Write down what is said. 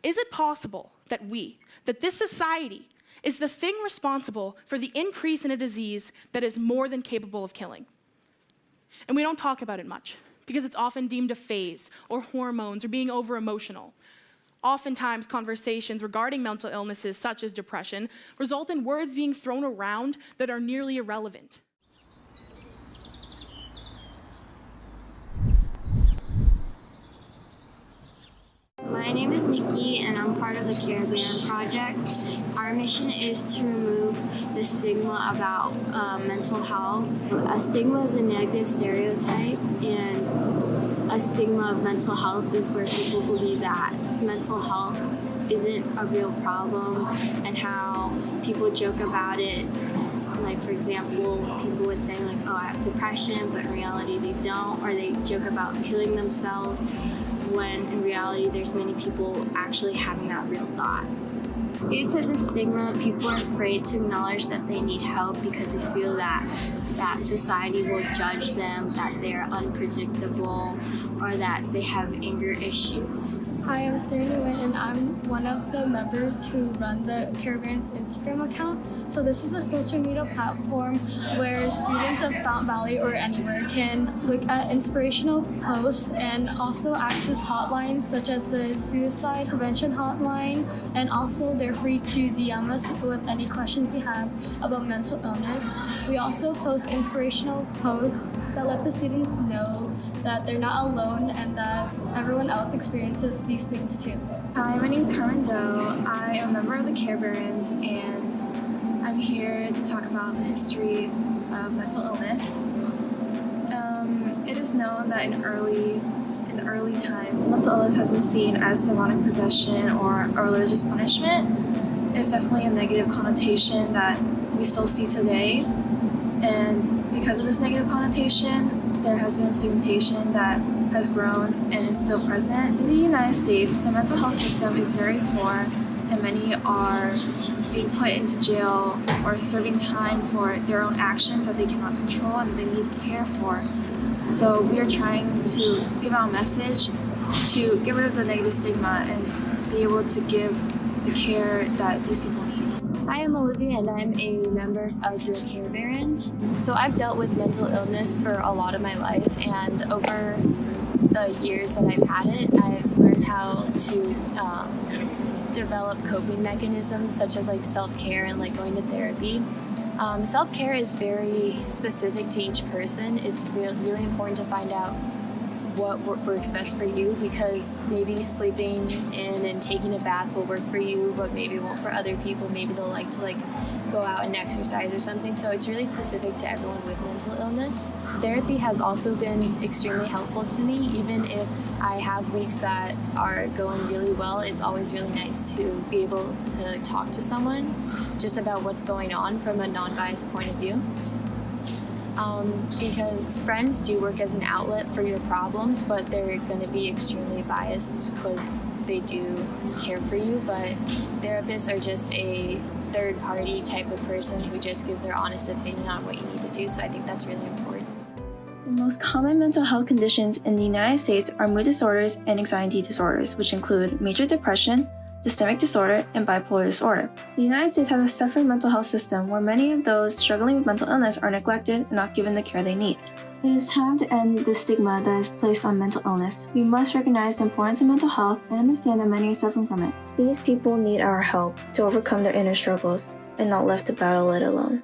Is it possible that this society is the thing responsible for the increase in a disease that is more than capable of killing? And we don't talk about it much because it's often deemed a phase or hormones or being over-emotional. Oftentimes, conversations regarding mental illnesses such as depression result in words being thrown around that are nearly irrelevant. My name is Nikki, and I'm part of the Carebaron project. Our mission is to remove the stigma about mental health. A stigma is a negative stereotype, and a stigma of mental health is where people believe that mental health isn't a real problem, and how people joke about it. Like, for example, people would say, like, oh, I have depression, but in reality they don't, or they joke about killing themselves, when in reality there's many people actually having that real thought. Due to the stigma, people are afraid to acknowledge that they need help because they feel that society will judge them, that they're unpredictable, or that they have anger issues. Hi, I'm Serena Nguyen, and I'm one of the members who run the carebarons Instagram account. So this is a social media platform where students of Fountain Valley or anywhere can look at inspirational posts and also access hotlines such as the suicide prevention hotline, and also they're free to DM us with any questions they have about mental illness. We also post inspirational posts that let the students know that they're not alone and that everyone else experiences these things too. Hi, my name is Carmen Doe. I am a member of the Carebarons, and I'm here to talk about the history of mental illness. It is known that in the early times, mental illness has been seen as demonic possession or a religious punishment. It's definitely a negative connotation that we still see today. And because of this negative connotation, there has been stigmatization that has grown and is still present. In the United States, the mental health system is very poor, and many are being put into jail or serving time for their own actions that they cannot control and they need care for. So we are trying to give out a message to get rid of the negative stigma and be able to give the care that these people need. Hi, I'm Olivia, and I'm a member of the Carebarons. So I've dealt with mental illness for a lot of my life, and over the years that I've had it, I've learned how to develop coping mechanisms such as like self-care and like going to therapy. Self-care is very specific to each person. It's really important to find out what works best for you, because maybe sleeping in and taking a bath will work for you, but maybe it won't for other people. Maybe they'll like to go out and exercise or something. So it's really specific to everyone with mental illness. Therapy has also been extremely helpful to me. Even if I have weeks that are going really well, it's always really nice to be able to talk to someone just about what's going on from a non-biased point of view. Because friends do work as an outlet for your problems, but they're going to be extremely biased because they do care for you. But therapists are just a third-party type of person who just gives their honest opinion on what you need to do, so I think that's really important. The most common mental health conditions in the United States are mood disorders and anxiety disorders, which include major depression, systemic disorder, and bipolar disorder. The United States has a separate mental health system where many of those struggling with mental illness are neglected and not given the care they need. It is time to end the stigma that is placed on mental illness. We must recognize the importance of mental health and understand that many are suffering from it. These people need our help to overcome their inner struggles and not left to battle it alone.